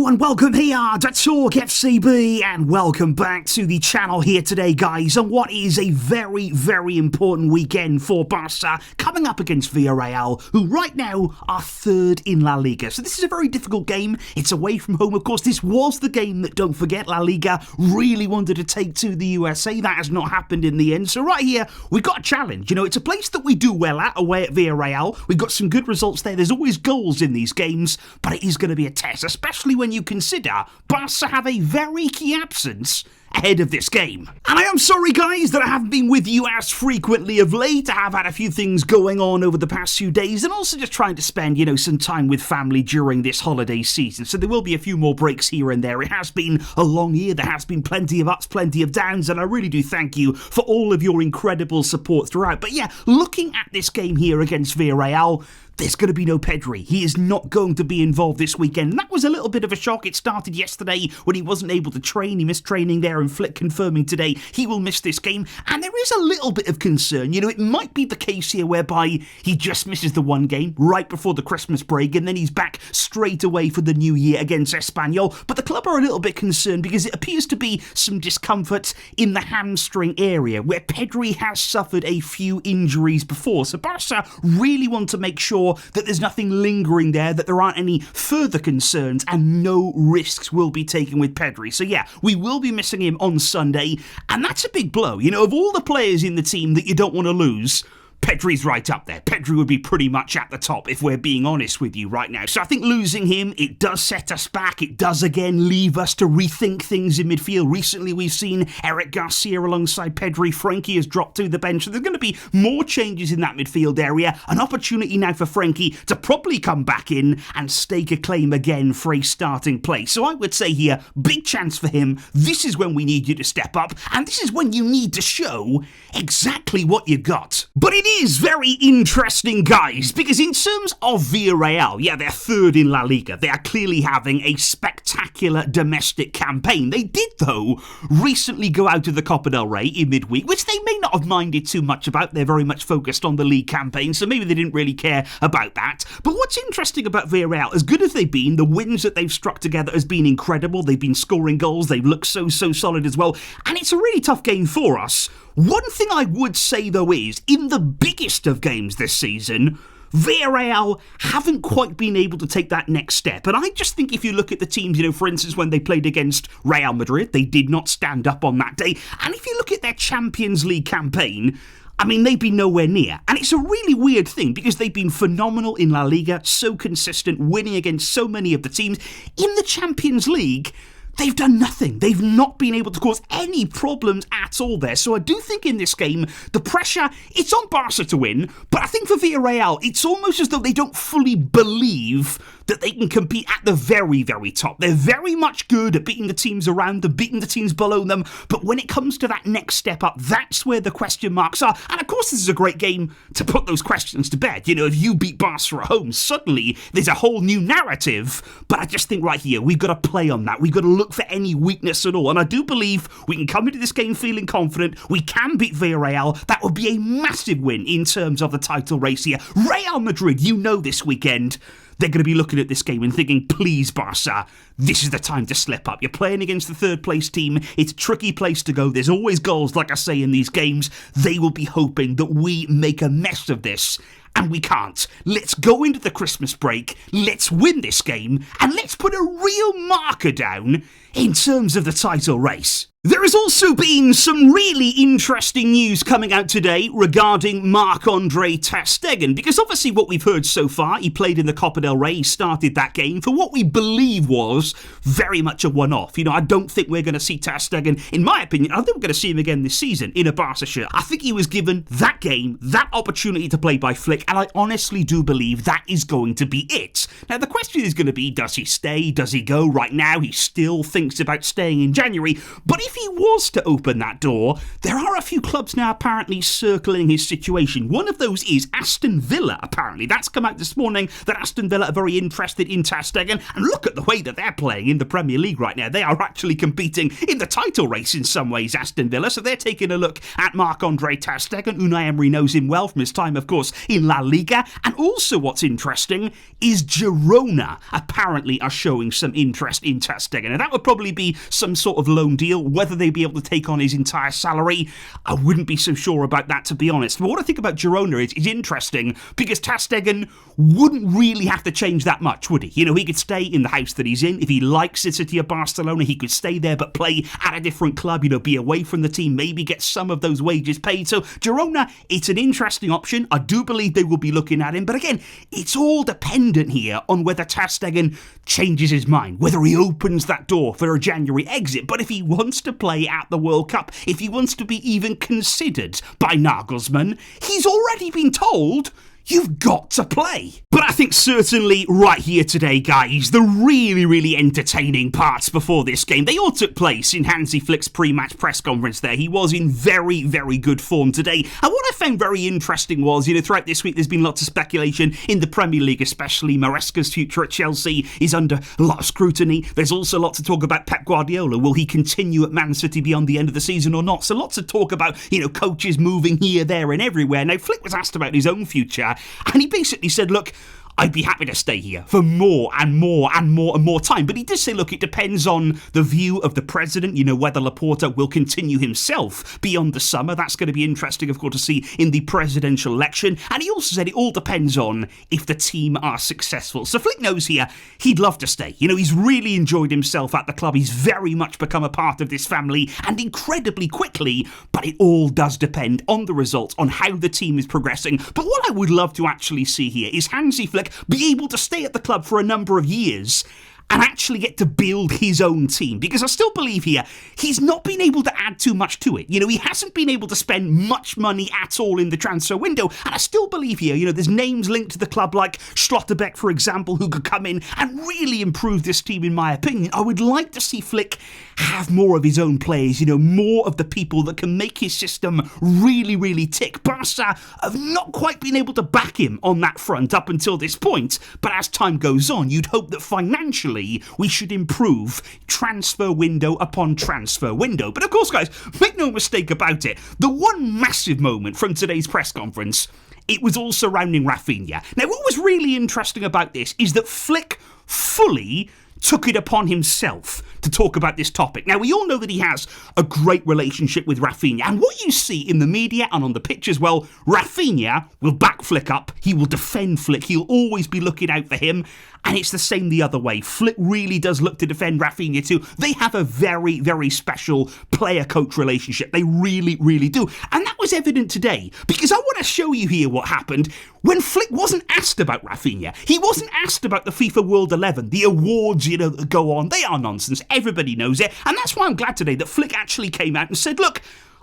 and welcome here to TalkFCB, and welcome back to the channel here today, guys, on what is a very, very important weekend for Barca, coming up against Villarreal, who right now are third in La Liga. So this is a very difficult game. It's away from home. Of course, this was the game that, don't forget, La Liga really wanted to take to the USA. That has not happened in the end. So right here, we've got a challenge. You know, it's a place that we do well at, away at Villarreal. We've got some good results there. There's always goals in these games, but it is going to be a test, especially when you consider Barca have a very key absence ahead of this game. And I am sorry, guys, that I haven't been with you as frequently of late. I have had a few things going on over the past few days, and also just trying to spend, you know, some time with family during this holiday season. So there will be a few more breaks here and there. It has been a long year. There has been plenty of ups, plenty of downs, and I really do thank you for all of your incredible support throughout. But yeah, looking at this game here against Villarreal, there's going to be no Pedri. He is not going to be involved this weekend. And that was a little bit of a shock. It started yesterday when he wasn't able to train. He missed training there, and Flick confirming today he will miss this game. And there is a little bit of concern. You know, it might be the case here whereby he just misses the one game right before the Christmas break, and then he's back straight away for the new year against Espanyol. But the club are a little bit concerned because it appears to be some discomfort in the hamstring area, where Pedri has suffered a few injuries before. So Barca really want to make sure that there's nothing lingering there, that there aren't any further concerns, and no risks will be taken with Pedri. So yeah, we will be missing him on Sunday, and that's a big blow. You know, of all the players in the team that you don't want to lose, Pedri's right up there. Pedri would be pretty much at the top, if we're being honest with you right now. So I think losing him, it does set us back. It does again leave us to rethink things in midfield. Recently we've seen Eric Garcia alongside Pedri. Frankie has dropped to the bench. So there's going to be more changes in that midfield area. An opportunity now for Frankie to probably come back in and stake a claim again for a starting place. So I would say here, big chance for him. This is when we need you to step up, and this is when you need to show exactly what you got. But it is very interesting, guys, because in terms of Villarreal, yeah, they're third in La Liga. They are clearly having a spectacular domestic campaign. They did, though, recently go out of the Copa del Rey in midweek, which they may not have minded too much about. They're very much focused on the league campaign, so maybe they didn't really care about that. But what's interesting about Villarreal, as good as they've been, the wins that they've struck together has been incredible. They've been scoring goals. They've looked so solid as well. And it's a really tough game for us. One thing I would say, though, is in the biggest of games this season, Villarreal haven't quite been able to take that next step. And I just think if you look at the teams, you know, for instance, when they played against Real Madrid, they did not stand up on that day. And if you look at their Champions League campaign, I mean, they've been nowhere near. And it's a really weird thing because they've been phenomenal in La Liga, so consistent, winning against so many of the teams. In the Champions League, they've done nothing. They've not been able to cause any problems at all there. So I do think in this game, the pressure, it's on Barca to win. But I think for Villarreal, it's almost as though they don't fully believe that they can compete at the very, very top. They're very much good at beating the teams around them, beating the teams below them. But when it comes to that next step up, that's where the question marks are. And of course, this is a great game to put those questions to bed. You know, if you beat Barca at home, suddenly there's a whole new narrative. But I just think right here, we've got to play on that. We've got to look for any weakness at all. And I do believe we can come into this game feeling confident. We can beat Villarreal. That would be a massive win in terms of the title race here. Real Madrid, you know, this weekend, they're going to be looking at this game and thinking, please, Barca, this is the time to slip up. You're playing against the third place team. It's a tricky place to go. There's always goals, like I say, in these games. They will be hoping that we make a mess of this. And we can't. Let's go into the Christmas break, let's win this game, and let's put a real marker down in terms of the title race. There has also been some really interesting news coming out today regarding Marc-Andre Ter Stegen, because obviously what we've heard so far, he played in the Copa del Rey, he started that game for what we believe was very much a one-off. You know, I don't think we're going to see Ter Stegen, in my opinion, I don't think we're going to see him again this season in a Barca shirt. I think he was given that game, that opportunity to play by Flick, and I honestly do believe that is going to be it. Now, the question is going to be, does he stay? Does he go? Right now, he still thinks about staying in January, but if he was to open that door, there are a few clubs now apparently circling his situation. One of those is Aston Villa, apparently. That's come out this morning, that Aston Villa are very interested in Ter Stegen, and look at the way that they're playing in the Premier League right now. They are actually competing in the title race in some ways, Aston Villa. So they're taking a look at Marc-Andre Ter Stegen. Unai Emery knows him well from his time, of course, in La Liga. And also what's interesting is Girona apparently are showing some interest in Ter Stegen. And that would probably be some sort of loan deal. Whether they'd be able to take on his entire salary, I wouldn't be so sure about that, to be honest. But what I think about Girona is interesting because Ter Stegen wouldn't really have to change that much, would he? You know, he could stay in the house that he's in. If he likes the city of Barcelona, he could stay there but play at a different club, you know, be away from the team, maybe get some of those wages paid. So Girona, it's an interesting option. I do believe they will be looking at him. But again, it's all dependent here on whether Ter Stegen changes his mind, whether he opens that door for a January exit. But if he wants to play at the World Cup, if he wants to be even considered by Nagelsmann, he's already been told, you've got to play. But I think certainly right here today, guys, the really, really entertaining parts before this game, they all took place in Hansi Flick's pre-match press conference there. He was in very, very good form today. And what I found very interesting was, you know, throughout this week, there's been lots of speculation in the Premier League, especially Maresca's future at Chelsea is under a lot of scrutiny. There's also lots to talk about Pep Guardiola. Will he continue at Man City beyond the end of the season or not? So lots of talk about, you know, coaches moving here, there and everywhere. Now, Flick was asked about his own future, and he basically said, look, I'd be happy to stay here for more and more and more and more time. But he did say, look, it depends on the view of the president, you know, whether Laporta will continue himself beyond the summer. That's going to be interesting, of course, to see in the presidential election. And he also said it all depends on if the team are successful. So Flick knows here he'd love to stay. You know, he's really enjoyed himself at the club. He's very much become a part of this family and incredibly quickly. But it all does depend on the results, on how the team is progressing. But what I would love to actually see here is Hansi Flick be able to stay at the club for a number of years and actually get to build his own team. Because I still believe here, he's not been able to add too much to it. You know, he hasn't been able to spend much money at all in the transfer window. And I still believe here, you know, there's names linked to the club like Schlotterbeck, for example, who could come in and really improve this team, in my opinion. I would like to see Flick have more of his own players, you know, more of the people that can make his system really, really tick. Barca have not quite been able to back him on that front up until this point. But as time goes on, you'd hope that financially we should improve transfer window upon transfer window. But of course, guys, make no mistake about it, the one massive moment from today's press conference, it was all surrounding Raphinha. Now, what was really interesting about this is that Flick fully took it upon himself to talk about this topic. Now, we all know that he has a great relationship with Raphinha, and what you see in the media and on the pitch as well, Raphinha will back Flick up, he will defend Flick, he'll always be looking out for him, and it's the same the other way. Flick really does look to defend Raphinha too. They have a very, very special player-coach relationship. They really, really do. And that was evident today, because I want to show you here what happened when Flick wasn't asked about Raphinha. He wasn't asked about the FIFA World 11, the awards, you know, that go on. They are nonsense. Everybody knows it. And that's why I'm glad today that Flick actually came out and said, look,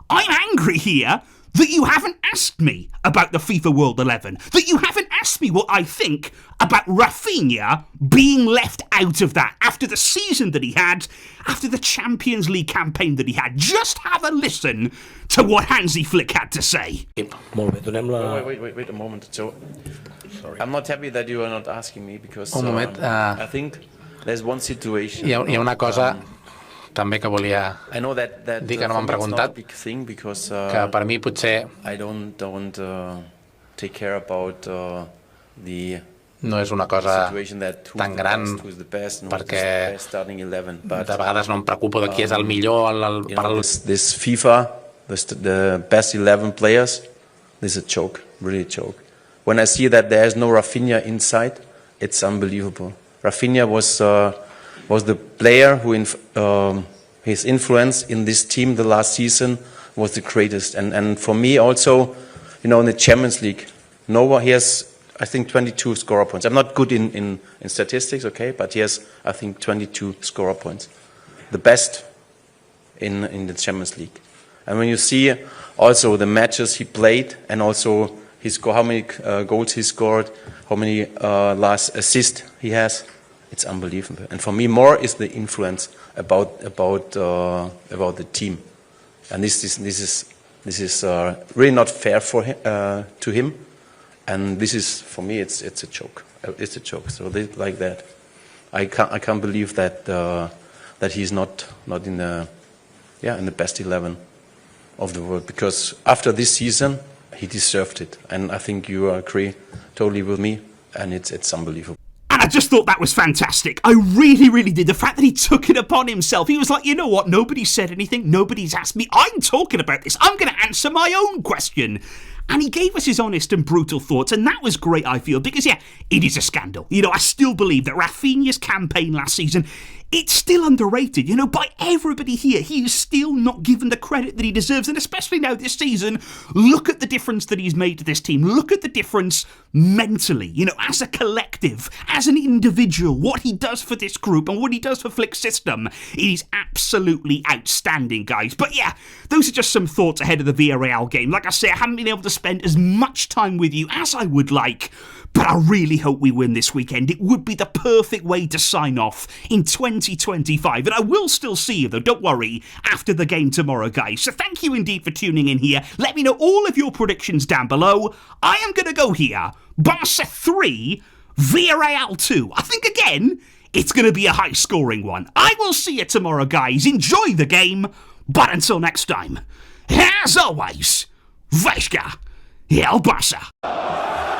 I'm angry here that you haven't asked me about the FIFA World 11, that you haven't asked me what I think about Raphinha being left out of that after the season that he had, after the Champions League campaign that he had. Just have a listen to what Hansi Flick had to say. Wait a moment. So, sorry. I'm not happy that you are not asking me because I think there's one situation. Hi ha una cosa també que volia dir que no m'han preguntat, que per mi potser no és una cosa tan gran, perquè de vegades no em preocupo de qui és el millor per al... This FIFA, the best 11 players, this is a joke, really a joke. When I see that there is no Raphinha inside, it's unbelievable. Raphinha was the player who his influence in this team the last season was the greatest, and for me also, you know, in the Champions League, he has, I think, 22 scorer points. I'm not good in statistics, okay, but he has, I think, 22 scorer points, the best in the Champions League. And when you see also the matches he played and also how many goals he scored, how many last assists he has, it's unbelievable. And for me, more is the influence about the team, and this is really not fair for him, to him, and this is, for me, it's a joke. It's a joke. So they like that. I can't believe that he's not in the best 11 of the world, because after this season he deserved it, and I think you agree totally with me, and it's unbelievable. And I just thought that was fantastic. I really, really did. The fact that he took it upon himself. He was like, you know what? Nobody's said anything. Nobody's asked me. I'm talking about this. I'm going to answer my own question. And he gave us his honest and brutal thoughts, and that was great, I feel, because, yeah, it is a scandal. You know, I still believe that Raphinha's campaign last season, it's still underrated, you know, by everybody here. He is still not given the credit that he deserves, and especially now this season, look at the difference that he's made to this team. Look at the difference mentally, you know, as a collective, as an individual, what he does for this group and what he does for Flick's system. It is absolutely outstanding, guys. But yeah, those are just some thoughts ahead of the Villarreal game. Like I say, I haven't been able to spend as much time with you as I would like, but I really hope we win this weekend. It would be the perfect way to sign off in 2025. And I will still see you, though, don't worry, after the game tomorrow, guys. So thank you indeed for tuning in here. Let me know all of your predictions down below. I am going to go here. Barca 3, Villarreal 2. I think, again, it's going to be a high-scoring one. I will see you tomorrow, guys. Enjoy the game. But until next time, as always, Vesca, El Barça.